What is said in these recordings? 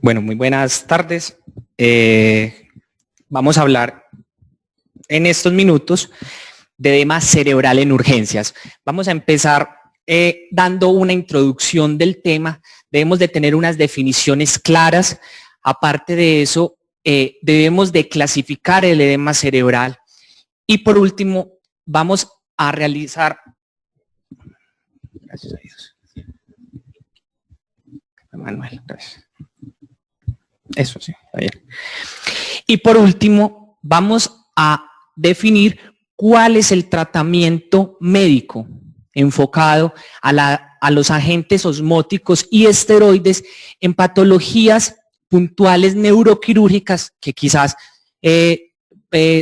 Bueno, muy buenas tardes. Vamos a hablar en estos minutos de edema cerebral en urgencias. Vamos a empezar dando una introducción del tema. Debemos de tener unas definiciones claras. Aparte de eso, debemos de clasificar el edema cerebral. Y por último, vamos a realizar... Gracias a Dios. Manuel, gracias. Eso sí, está bien. Y por último, vamos a definir cuál es el tratamiento médico enfocado a los agentes osmóticos y esteroides en patologías puntuales neuroquirúrgicas que quizás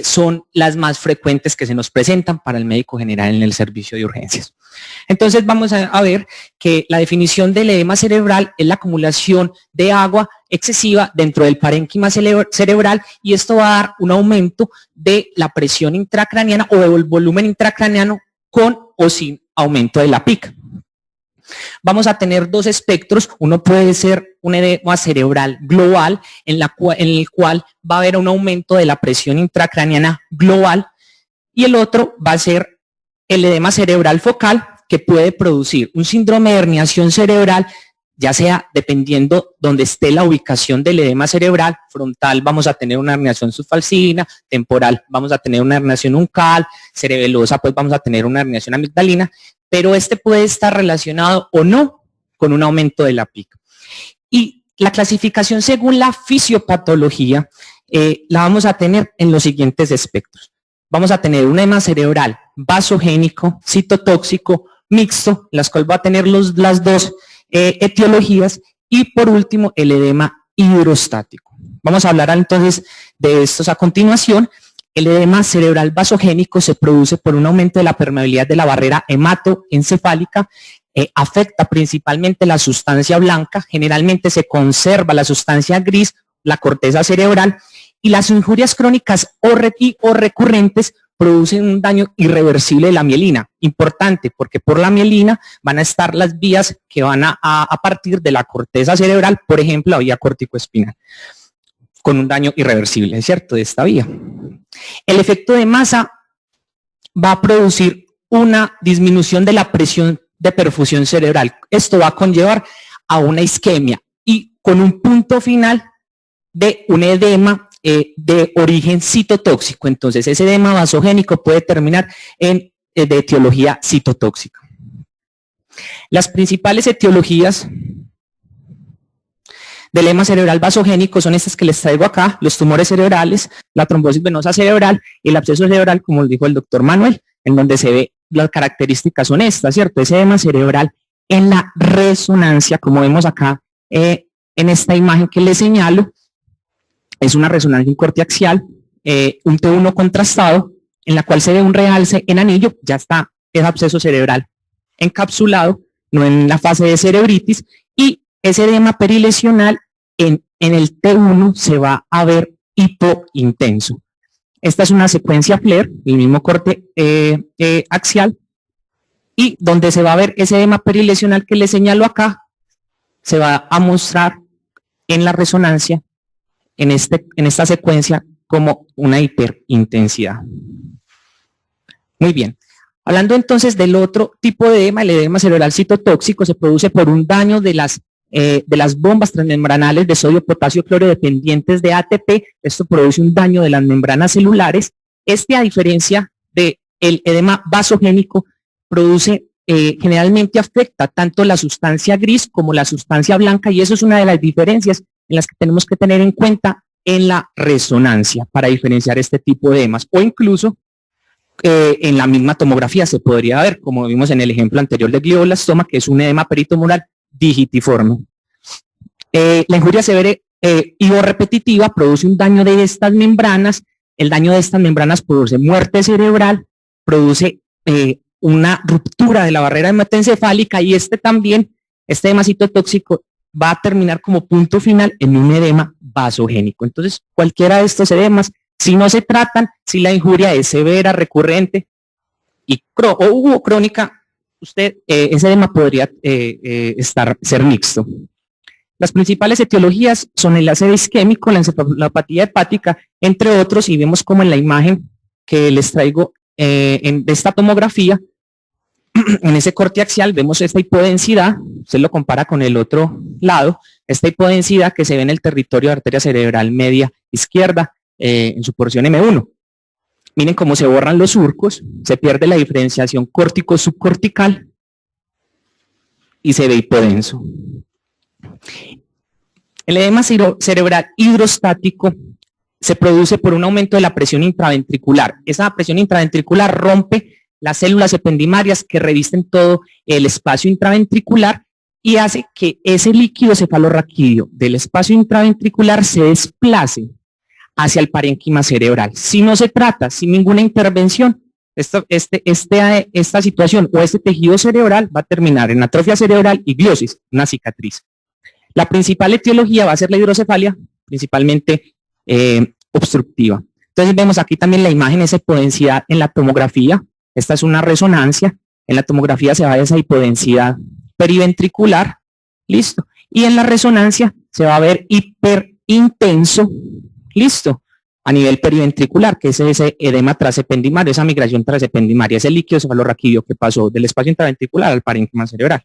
son las más frecuentes que se nos presentan para el médico general en el servicio de urgencias. Entonces vamos a ver que la definición del edema cerebral es la acumulación de agua excesiva dentro del parénquima cerebral, y esto va a dar un aumento de la presión intracraniana o del volumen intracraniano con o sin aumento de la PIC. Vamos a tener dos espectros. Uno puede ser un edema cerebral global, en el cual va a haber un aumento de la presión intracraniana global, y el otro va a ser el edema cerebral focal, que puede producir un síndrome de herniación cerebral, ya sea dependiendo donde esté la ubicación del edema cerebral. Frontal vamos a tener una herniación subfalcina, temporal vamos a tener una herniación uncal, cerebelosa pues vamos a tener una herniación amigdalina, pero este puede estar relacionado o no con un aumento de la PIC. Y la clasificación según la fisiopatología la vamos a tener en los siguientes espectros. Vamos a tener un edema cerebral vasogénico, citotóxico, mixto, las cuales va a tener las dos etiologías, y por último el edema hidrostático. Vamos a hablar entonces de estos a continuación. El edema cerebral vasogénico se produce por un aumento de la permeabilidad de la barrera hematoencefálica, afecta principalmente la sustancia blanca, generalmente se conserva la sustancia gris, la corteza cerebral, y las injurias crónicas o recurrentes producen un daño irreversible de la mielina. Importante, porque por la mielina van a estar las vías que van a partir de la corteza cerebral, por ejemplo, la vía corticoespinal, con un daño irreversible, ¿cierto?, de esta vía. El efecto de masa va a producir una disminución de la presión de perfusión cerebral. Esto va a conllevar a una isquemia y con un punto final de un edema de origen citotóxico. Entonces ese edema vasogénico puede terminar en de etiología citotóxica. Las principales etiologías del edema cerebral vasogénico son estas que les traigo acá: los tumores cerebrales, la trombosis venosa cerebral y el absceso cerebral, como dijo el doctor Manuel, en donde se ve las características son estas, ¿cierto? Ese edema cerebral en la resonancia, como vemos acá en esta imagen que les señalo, es una resonancia en corte axial, un T1 contrastado, en la cual se ve un realce en anillo. Ya está el absceso cerebral encapsulado, no en la fase de cerebritis, y ese edema perilesional en el T1 se va a ver hipointenso. Esta es una secuencia FLAIR, el mismo corte axial, y donde se va a ver ese edema perilesional que les señalo acá, se va a mostrar en la resonancia en esta secuencia como una hiperintensidad. Muy bien. Hablando entonces del otro tipo de edema, el edema cerebral citotóxico se produce por un daño de las bombas transmembranales de sodio, potasio, cloro dependientes de ATP. Esto produce un daño de las membranas celulares. A diferencia del edema vasogénico, produce generalmente afecta tanto la sustancia gris como la sustancia blanca, y eso es una de las diferencias en las que tenemos que tener en cuenta en la resonancia para diferenciar este tipo de edemas, o incluso en la misma tomografía se podría ver, como vimos en el ejemplo anterior de glioblastoma, que es un edema peritomural digitiforme. La injuria severa y o repetitiva produce un daño de estas membranas. El daño de estas membranas produce muerte cerebral, produce una ruptura de la barrera hematoencefálica, y este edema citotóxico va a terminar como punto final en un edema vasogénico. Entonces, cualquiera de estos edemas, si no se tratan, si la injuria es severa, recurrente o crónica, ese edema podría ser mixto. Las principales etiologías son el enlace isquémico, la encefalopatía hepática, entre otros, y vemos como en la imagen que les traigo de esta tomografía, en ese corte axial vemos esta hipodensidad, usted lo compara con el otro lado, esta hipodensidad que se ve en el territorio de arteria cerebral media izquierda en su porción M1. Miren cómo se borran los surcos, se pierde la diferenciación córtico-subcortical y se ve hipodenso. El edema cerebral hidrostático se produce por un aumento de la presión intraventricular. Esa presión intraventricular rompe las células ependimarias que revisten todo el espacio intraventricular y hace que ese líquido cefalorraquídeo del espacio intraventricular se desplace hacia el parénquima cerebral. Si no se trata, sin ninguna intervención, esta situación o este tejido cerebral va a terminar en atrofia cerebral y gliosis, una cicatriz. La principal etiología va a ser la hidrocefalia, principalmente obstructiva. Entonces vemos aquí también la imagen, esa hipodensidad en la tomografía. Esta es una resonancia. En la tomografía se va a ver esa hipodensidad periventricular. Listo. Y en la resonancia se va a ver hiperintenso. Listo. A nivel periventricular, que es ese edema trasependimario, esa migración trasependimaria, ese líquido cefalorraquídeo que pasó del espacio intraventricular al parénquima cerebral.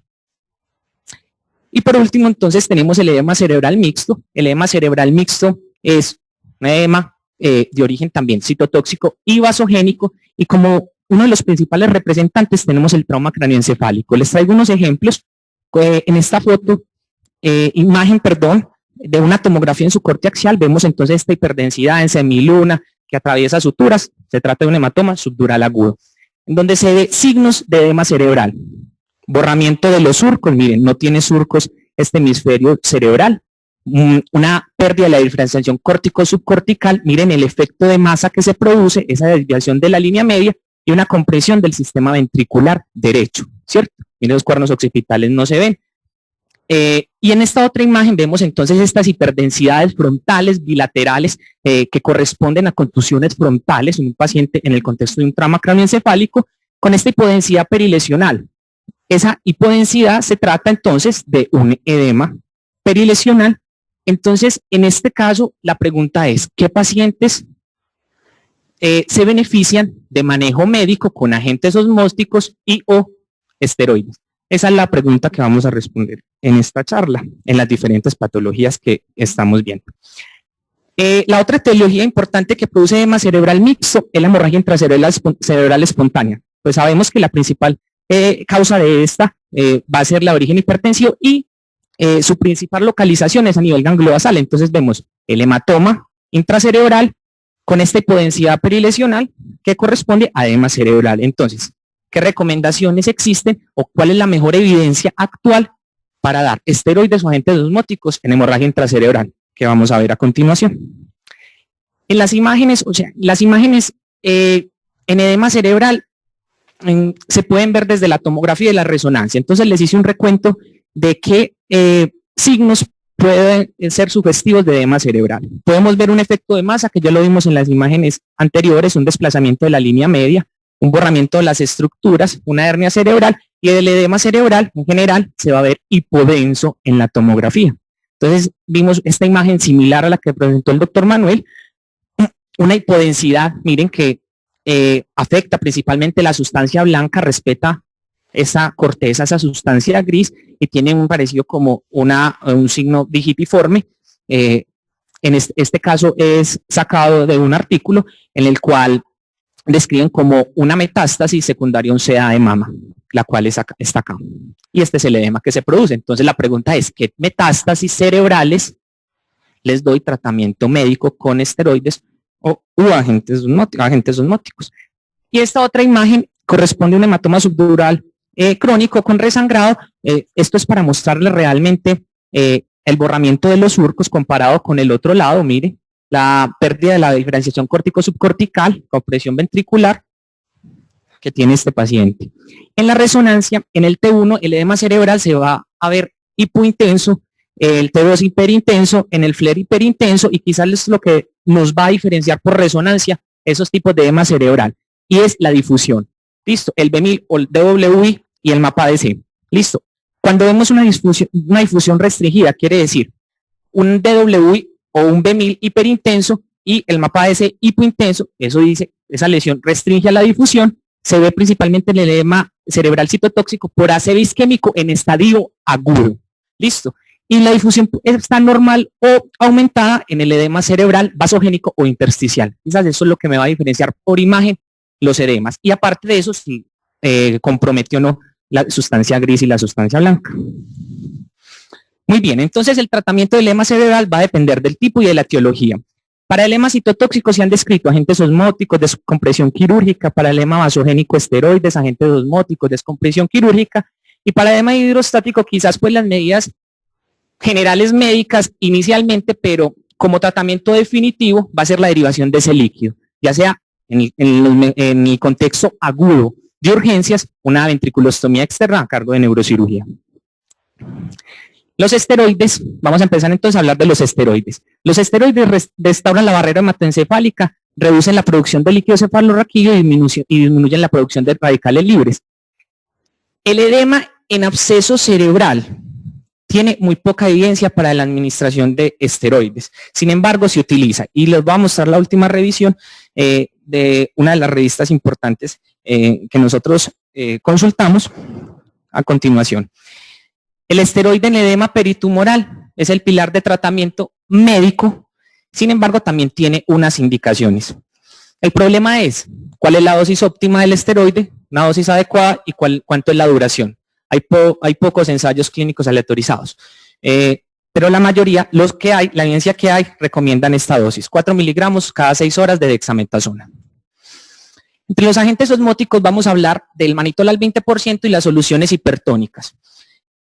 Y por último, entonces, tenemos el edema cerebral mixto. El edema cerebral mixto es un edema de origen también citotóxico y vasogénico, y como uno de los principales representantes tenemos el trauma craneoencefálico. Les traigo unos ejemplos en esta foto, imagen de una tomografía en su corte axial. Vemos entonces esta hiperdensidad en semiluna que atraviesa suturas. Se trata de un hematoma subdural agudo, en donde se ve signos de edema cerebral. Borramiento de los surcos, miren, no tiene surcos este hemisferio cerebral. Una pérdida de la diferenciación córtico-subcortical, miren el efecto de masa que se produce, esa desviación de la línea media, y una compresión del sistema ventricular derecho, ¿cierto? Miren, los cuernos occipitales no se ven. Y en esta otra imagen vemos entonces estas hiperdensidades frontales bilaterales que corresponden a contusiones frontales en un paciente en el contexto de un trauma craneoencefálico con esta hipodensidad perilesional. Esa hipodensidad se trata entonces de un edema perilesional. Entonces, en este caso, la pregunta es, ¿qué pacientes se benefician de manejo médico con agentes osmóticos y o esteroides? Esa es la pregunta que vamos a responder en esta charla, en las diferentes patologías que estamos viendo. La otra etiología importante que produce edema cerebral mixto es la hemorragia intracerebral espontánea. Pues sabemos que la principal causa de esta va a ser la de origen hipertensivo y su principal localización es a nivel gangliobasal. Entonces vemos el hematoma intracerebral con esta hipodensidad perilesional que corresponde a edema cerebral. Entonces, ¿qué recomendaciones existen o cuál es la mejor evidencia actual para dar esteroides o agentes osmóticos en hemorragia intracerebral? Que vamos a ver a continuación. En las imágenes, en edema cerebral se pueden ver desde la tomografía y la resonancia. Entonces les hice un recuento de qué signos pueden ser sugestivos de edema cerebral. Podemos ver un efecto de masa que ya lo vimos en las imágenes anteriores, un desplazamiento de la línea media, un borramiento de las estructuras, una hernia cerebral, y el edema cerebral en general se va a ver hipodenso en la tomografía. Entonces vimos esta imagen similar a la que presentó el doctor Manuel, una hipodensidad, miren que afecta principalmente la sustancia blanca, respeta esa corteza, esa sustancia gris, y tiene un parecido como un signo digitiforme. En este caso es sacado de un artículo en el cual describen como una metástasis secundaria a un CA de mama, la cual está acá. Y este es el edema que se produce. Entonces la pregunta es, ¿qué metástasis cerebrales les doy tratamiento médico con esteroides o agentes osmóticos? Y esta otra imagen corresponde a un hematoma subdural crónico con resangrado. Esto es para mostrarles realmente el borramiento de los surcos comparado con el otro lado. Mire, la pérdida de la diferenciación córtico-subcortical, compresión ventricular que tiene este paciente. En la resonancia, en el T1, el edema cerebral se va a ver hipointenso, el T2 hiperintenso, en el FLAIR hiperintenso, y quizás es lo que nos va a diferenciar por resonancia esos tipos de edema cerebral, y es la difusión. Listo, el B1000 o el DWI y el MAPA-DC. Listo. Cuando vemos una difusión restringida, quiere decir un DWI o un B1000 hiperintenso y el mapa ese hipointenso, eso dice, esa lesión restringe a la difusión, se ve principalmente en el edema cerebral citotóxico por ácido isquémico en estadio agudo. Listo. Y la difusión está normal o aumentada en el edema cerebral vasogénico o intersticial. Quizás eso es lo que me va a diferenciar por imagen los edemas. Y aparte de eso, si comprometió o no la sustancia gris y la sustancia blanca. Muy bien, entonces el tratamiento del edema cerebral va a depender del tipo y de la etiología. Para el edema citotóxico se han descrito agentes osmóticos, descompresión quirúrgica, para el edema vasogénico esteroides, agentes osmóticos, descompresión quirúrgica, y para el edema hidrostático quizás pues las medidas generales médicas inicialmente, pero como tratamiento definitivo va a ser la derivación de ese líquido, ya sea en el contexto agudo de urgencias, una ventriculostomía externa a cargo de neurocirugía. Los esteroides, vamos a empezar entonces a hablar de los esteroides. Los esteroides restauran la barrera hematoencefálica, reducen la producción de líquido cefalorraquídeo y disminuyen la producción de radicales libres. El edema en absceso cerebral tiene muy poca evidencia para la administración de esteroides. Sin embargo, se utiliza, y les voy a mostrar la última revisión de una de las revistas importantes que nosotros consultamos a continuación. El esteroide en edema peritumoral es el pilar de tratamiento médico, sin embargo, también tiene unas indicaciones. El problema es, ¿cuál es la dosis óptima del esteroide? Una dosis adecuada y cuánto es la duración. Hay pocos ensayos clínicos aleatorizados, pero la mayoría, la evidencia que hay, recomiendan esta dosis, 4 miligramos cada 6 horas de dexametasona. Entre los agentes osmóticos vamos a hablar del manitol al 20% y las soluciones hipertónicas.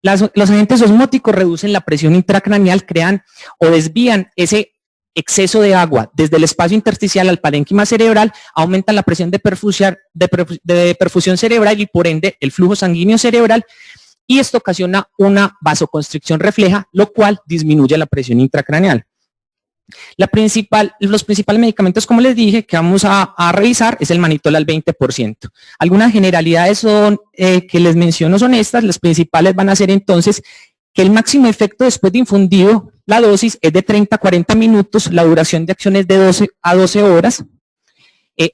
Los agentes osmóticos reducen la presión intracraneal, crean o desvían ese exceso de agua desde el espacio intersticial al parénquima cerebral, aumentan la presión de perfusión cerebral y por ende el flujo sanguíneo cerebral, y esto ocasiona una vasoconstricción refleja, lo cual disminuye la presión intracraneal. Los principales medicamentos, como les dije, que vamos a revisar es el manitol al 20%. Algunas generalidades que les menciono son estas. Las principales van a ser entonces que el máximo efecto después de infundido, la dosis es de 30 a 40 minutos, la duración de acción es de 12 a 12 horas,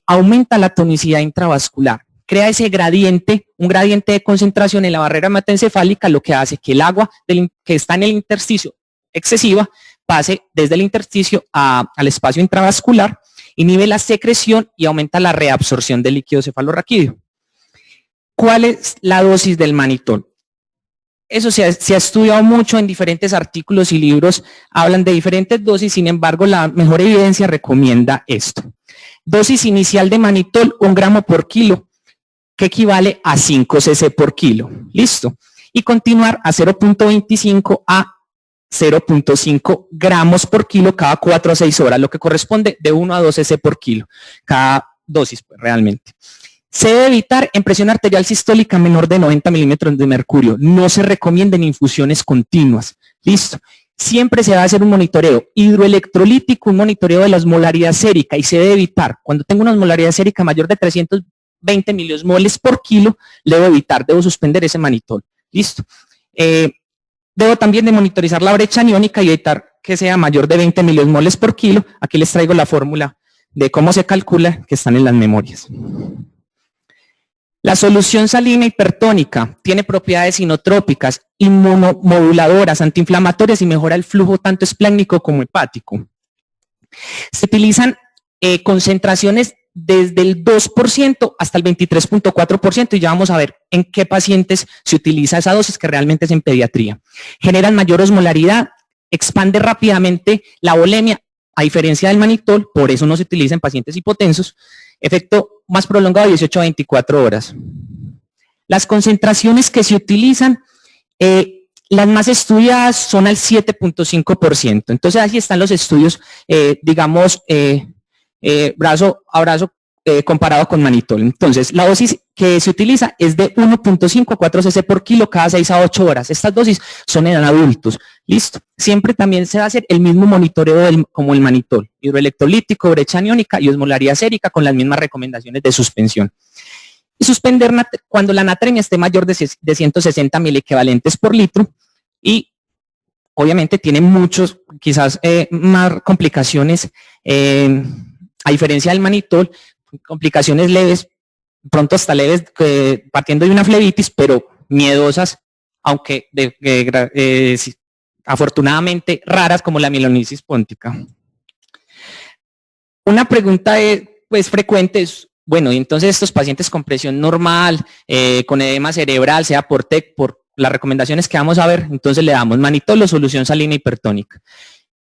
aumenta la tonicidad intravascular, crea ese gradiente, un gradiente de concentración en la barrera hematoencefálica, lo que hace que el agua que está en el intersticio excesiva pase desde el intersticio al espacio intravascular, inhibe la secreción y aumenta la reabsorción del líquido cefalorraquídeo. ¿Cuál es la dosis del manitol? Eso se ha estudiado mucho en diferentes artículos y libros, hablan de diferentes dosis, sin embargo la mejor evidencia recomienda esto. Dosis inicial de manitol, 1 gramo por kilo, que equivale a 5 cc por kilo. Listo. Y continuar a 0.25 a 0.5 gramos por kilo cada 4 a 6 horas, lo que corresponde de 1 a 2 cc por kilo, cada dosis pues, realmente. Se debe evitar en presión arterial sistólica menor de 90 milímetros de mercurio. No se recomiendan infusiones continuas. Listo. Siempre se va a hacer un monitoreo hidroelectrolítico, un monitoreo de la osmolaridad sérica, y se debe evitar, cuando tengo una osmolaridad sérica mayor de 320 miliosmoles por kilo, debo suspender ese manitol. Listo. Debo también de monitorizar la brecha aniónica y evitar que sea mayor de 20 miliosmoles por kilo. Aquí les traigo la fórmula de cómo se calcula, que están en las memorias. La solución salina hipertónica tiene propiedades inotrópicas, inmunomoduladoras, antiinflamatorias y mejora el flujo tanto esplénico como hepático. Se utilizan concentraciones desde el 2% hasta el 23.4% y ya vamos a ver en qué pacientes se utiliza esa dosis, que realmente es en pediatría. Generan mayor osmolaridad, expande rápidamente la volemia, a diferencia del manitol, por eso no se utiliza en pacientes hipotensos. Efecto más prolongado, 18 a 24 horas. Las concentraciones que se utilizan, las más estudiadas son al 7.5%. Entonces, así están los estudios, brazo a brazo comparado con manitol. Entonces, la dosis que se utiliza es de 1.5 a 4 cc por kilo cada 6 a 8 horas. Estas dosis son en adultos. Listo. Siempre también se va a hacer el mismo monitoreo como el manitol. Hidroelectrolítico, brecha aniónica y osmolaridad sérica con las mismas recomendaciones de suspensión. y suspender cuando la natremia esté mayor de 160 miliequivalentes por litro, y obviamente tiene muchos, quizás más complicaciones, a diferencia del manitol, complicaciones leves, pronto hasta leves, partiendo de una flebitis, pero miedosas, aunque afortunadamente raras, como la mielonitis póntica. Una pregunta pues, frecuente es, bueno, y entonces estos pacientes con presión normal, con edema cerebral, sea por TEC, por las recomendaciones que vamos a ver, entonces le damos manitol o solución salina hipertónica.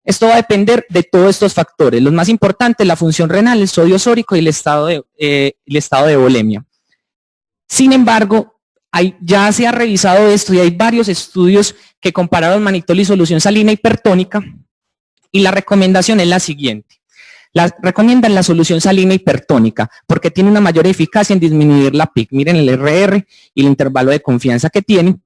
Esto va a depender de todos estos factores. Los más importantes, la función renal, el sodio sórico y el estado de volemia. Sin embargo, ya se ha revisado esto y hay varios estudios que compararon manitol y solución salina hipertónica, y la recomendación es la siguiente. Recomiendan la solución salina hipertónica porque tiene una mayor eficacia en disminuir la PIC. Miren el RR y el intervalo de confianza que tiene.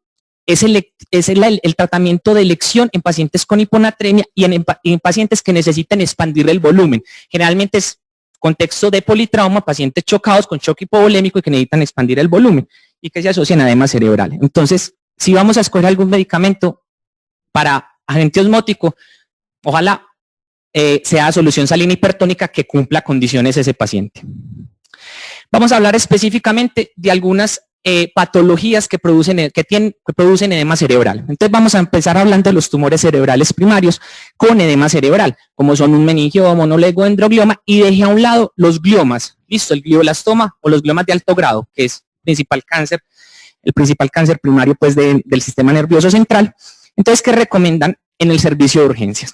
Es el tratamiento de elección en pacientes con hiponatremia y en pacientes que necesitan expandir el volumen. Generalmente es contexto de politrauma, pacientes chocados con choque hipovolémico y que necesitan expandir el volumen y que se asocian a edema cerebral. Entonces, si vamos a escoger algún medicamento para agente osmótico, ojalá sea solución salina hipertónica que cumpla condiciones ese paciente. Vamos a hablar específicamente de algunas patologías que producen edema cerebral. Entonces vamos a empezar hablando de los tumores cerebrales primarios con edema cerebral, como son un meningioma, un oligodendroglioma, y dejé a un lado los gliomas, listo, el glioblastoma o los gliomas de alto grado, que es el principal cáncer primario pues del sistema nervioso central. Entonces, ¿qué recomiendan en el servicio de urgencias?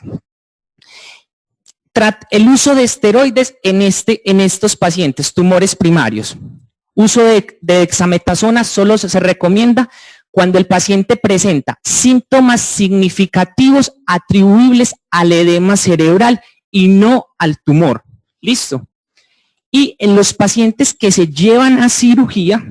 El uso de esteroides en estos pacientes, tumores primarios. Uso de dexametasona solo se recomienda cuando el paciente presenta síntomas significativos atribuibles al edema cerebral y no al tumor. ¿Listo? Y en los pacientes que se llevan a cirugía,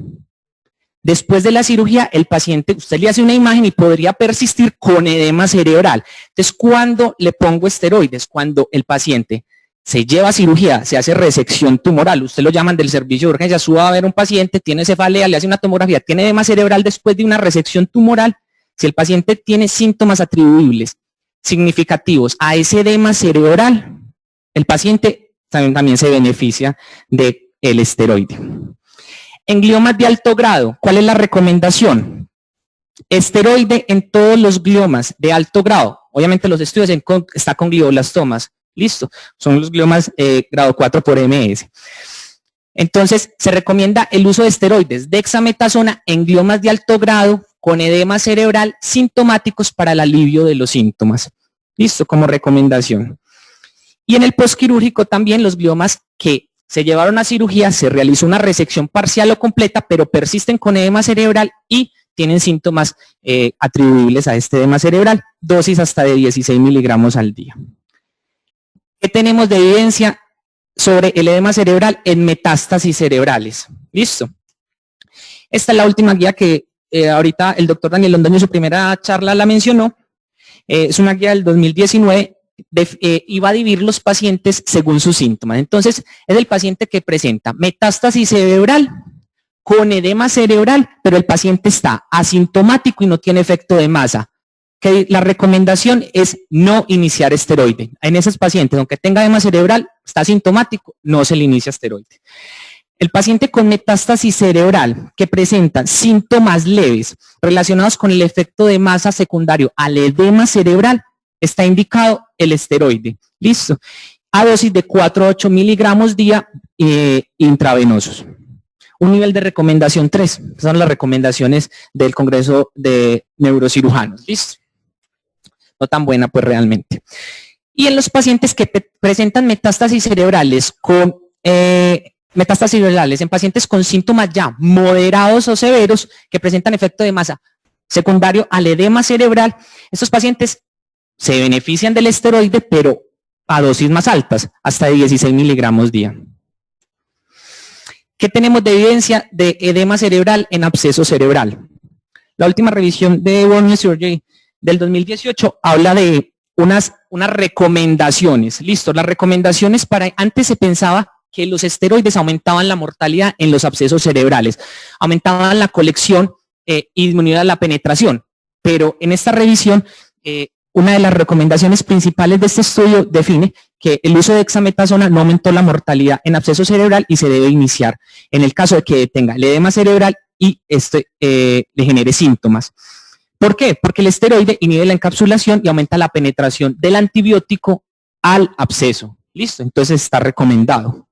después de la cirugía, el paciente, usted le hace una imagen y podría persistir con edema cerebral. Entonces, ¿cuándo le pongo esteroides? Cuando el paciente se lleva a cirugía, se hace resección tumoral, usted lo llaman del servicio de urgencia, suba a ver un paciente, tiene cefalea, le hace una tomografía, tiene edema cerebral después de una resección tumoral. Si el paciente tiene síntomas atribuibles significativos a ese edema cerebral, el paciente también se beneficia del esteroide. En gliomas de alto grado, ¿cuál es la recomendación? Esteroide en todos los gliomas de alto grado. Obviamente los estudios está con glioblastomas. Listo, son los gliomas grado 4 por MS. Entonces, se recomienda el uso de esteroides, dexametasona en gliomas de alto grado con edema cerebral sintomáticos para el alivio de los síntomas. Listo, como recomendación. Y en el postquirúrgico también los gliomas que se llevaron a cirugía, se realizó una resección parcial o completa, pero persisten con edema cerebral y tienen síntomas atribuibles a este edema cerebral, dosis hasta de 16 miligramos al día. ¿Qué tenemos de evidencia sobre el edema cerebral en metástasis cerebrales? Listo. Esta es la última guía que ahorita el doctor Daniel Londoño en su primera charla la mencionó. Es una guía del 2019. Iba a dividir los pacientes según sus síntomas. Entonces, es el paciente que presenta metástasis cerebral con edema cerebral, pero el paciente está asintomático y no tiene efecto de masa. Que la recomendación es no iniciar esteroide. En esos pacientes, aunque tenga edema cerebral, está asintomático, no se le inicia esteroide. El paciente con metástasis cerebral que presenta síntomas leves relacionados con el efecto de masa secundario al edema cerebral, está indicado el esteroide. Listo. A dosis de 4 a 8 miligramos día intravenosos. Un nivel de recomendación 3. Son las recomendaciones del Congreso de Neurocirujanos. Listo. No tan buena pues realmente. Y en los pacientes que presentan metástasis cerebrales en pacientes con síntomas ya moderados o severos que presentan efecto de masa secundario al edema cerebral, estos pacientes se benefician del esteroide, pero a dosis más altas, hasta de 16 miligramos día. ¿Qué tenemos de evidencia de edema cerebral en absceso cerebral? La última revisión de World Surgery del 2018 habla de unas recomendaciones. Listo, las recomendaciones antes se pensaba que los esteroides aumentaban la mortalidad en los abscesos cerebrales, aumentaban la colección y disminuían la penetración. Pero en esta revisión, una de las recomendaciones principales de este estudio define que el uso de dexametasona no aumentó la mortalidad en absceso cerebral y se debe iniciar en el caso de que tenga el edema cerebral y le genere síntomas. ¿Por qué? Porque el esteroide inhibe la encapsulación y aumenta la penetración del antibiótico al absceso. ¿Listo? Entonces está recomendado.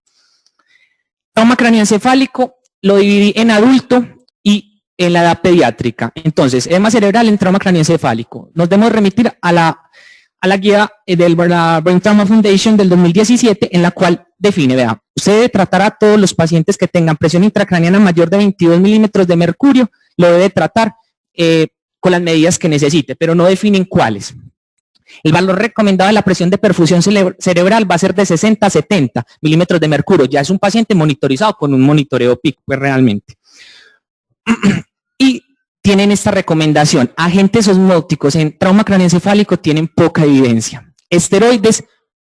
Trauma craneoencefálico lo dividí en adulto y en la edad pediátrica. Entonces, edema cerebral en trauma craneoencefálico. Nos debemos remitir a la guía de la Brain Trauma Foundation del 2017, en la cual define, vea, usted debe tratar a todos los pacientes que tengan presión intracraneana mayor de 22 milímetros de mercurio, lo debe tratar con las medidas que necesite, pero no definen cuáles. El valor recomendado de la presión de perfusión cerebral va a ser de 60 a 70 milímetros de mercurio. Ya es un paciente monitorizado con un monitoreo PIC, pues realmente. Y tienen esta recomendación. Agentes osmóticos en trauma craneoencefálico tienen poca evidencia. Esteroides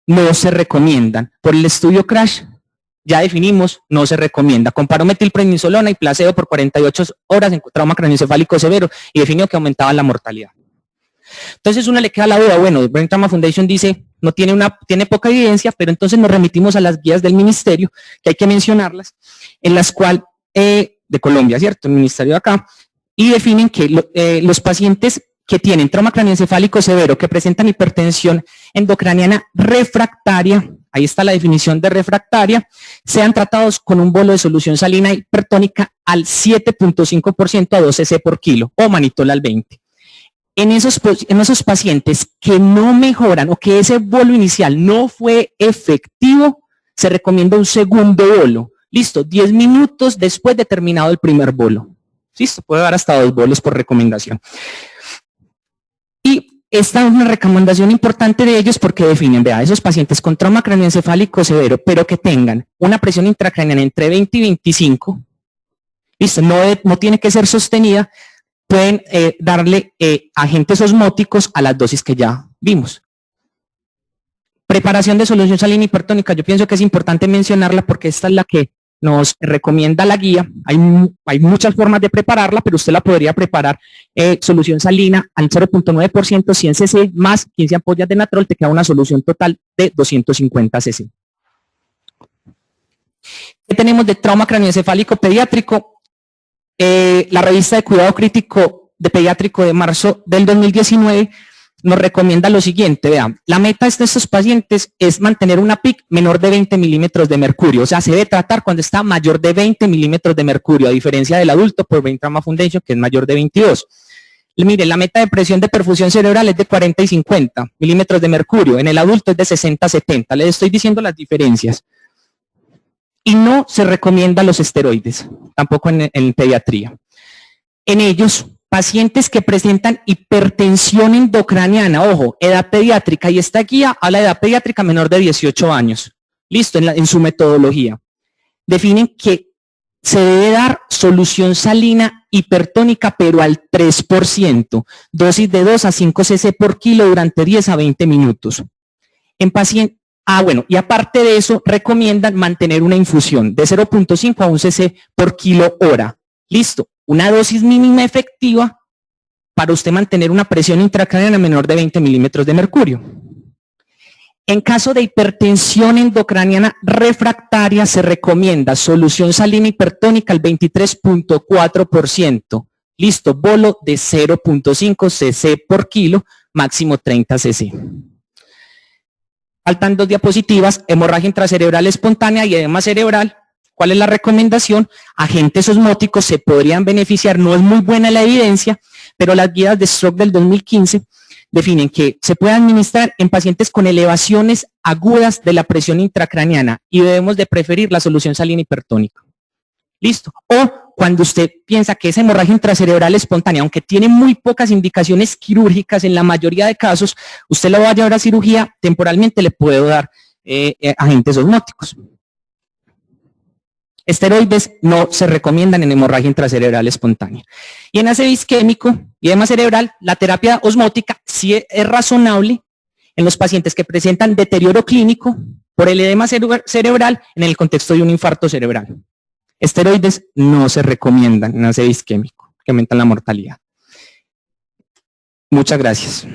no se recomiendan. Por el estudio CRASH, ya definimos, no se recomienda. Comparó metilprednisolona y placebo por 48 horas en trauma craneoencefálico severo y definió que aumentaba la mortalidad. Entonces uno le queda la duda, bueno, Brain Trauma Foundation dice, tiene poca evidencia, pero entonces nos remitimos a las guías del ministerio, que hay que mencionarlas, en las cuales, de Colombia, ¿cierto? El ministerio de acá, y definen que los pacientes que tienen trauma craneoencefálico severo, que presentan hipertensión endocraniana refractaria, ahí está la definición de refractaria, sean tratados con un bolo de solución salina hipertónica al 7.5% a 12 cc por kilo o manitol al 20. En esos pacientes que no mejoran o que ese bolo inicial no fue efectivo, se recomienda un segundo bolo. Listo, 10 minutos después de terminado el primer bolo. Listo, puede dar hasta 2 bolos por recomendación. Y esta es una recomendación importante de ellos porque definen, vea, esos pacientes con trauma craneoencefálico severo, pero que tengan una presión intracraneana entre 20 y 25, listo, no tiene que ser sostenida, pueden darle agentes osmóticos a las dosis que ya vimos. Preparación de solución salina hipertónica, yo pienso que es importante mencionarla porque esta es la que nos recomienda la guía. Hay muchas formas de prepararla, pero usted la podría preparar solución salina al 0.9%, 100 cc más 15 ampollas de natrol, te queda una solución total de 250 cc. ¿Qué tenemos de trauma craneoencefálico pediátrico? La revista de cuidado crítico de pediátrico de marzo del 2019 nos recomienda lo siguiente, vean, la meta de estos pacientes es mantener una PIC menor de 20 milímetros de mercurio, o sea, se debe tratar cuando está mayor de 20 milímetros de mercurio, a diferencia del adulto por Brain Trauma Foundation, que es mayor de 22. Mire, la meta de presión de perfusión cerebral es de 40 y 50 milímetros de mercurio, en el adulto es de 60 a 70, les estoy diciendo las diferencias. Y no se recomienda los esteroides, tampoco en pediatría. En ellos, pacientes que presentan hipertensión endocraniana, ojo, edad pediátrica, y esta guía habla de edad pediátrica menor de 18 años, listo, en su metodología. Definen que se debe dar solución salina hipertónica, pero al 3%, dosis de 2 a 5 cc por kilo durante 10 a 20 minutos. En pacientes, bueno, y aparte de eso, recomiendan mantener una infusión de 0.5 a 1 cc por kilo hora. Listo, una dosis mínima efectiva para usted mantener una presión intracraneana menor de 20 milímetros de mercurio. En caso de hipertensión endocraniana refractaria, se recomienda solución salina hipertónica al 23.4%. Listo, bolo de 0.5 cc por kilo, máximo 30 cc. Faltan 2 diapositivas, hemorragia intracerebral espontánea y edema cerebral. ¿Cuál es la recomendación? Agentes osmóticos se podrían beneficiar, no es muy buena la evidencia, pero las guías de stroke del 2015 definen que se puede administrar en pacientes con elevaciones agudas de la presión intracraneana y debemos de preferir la solución salina hipertónica. ¿Listo? O cuando usted piensa que esa hemorragia intracerebral espontánea, aunque tiene muy pocas indicaciones quirúrgicas en la mayoría de casos, usted la va a llevar a cirugía, temporalmente le puedo dar agentes osmóticos. Esteroides no se recomiendan en hemorragia intracerebral espontánea. Y en ACV isquémico y edema cerebral, la terapia osmótica sí es razonable en los pacientes que presentan deterioro clínico, por el edema cerebral en el contexto de un infarto cerebral. Esteroides no se recomiendan en ácido isquémico, que aumentan la mortalidad. Muchas gracias.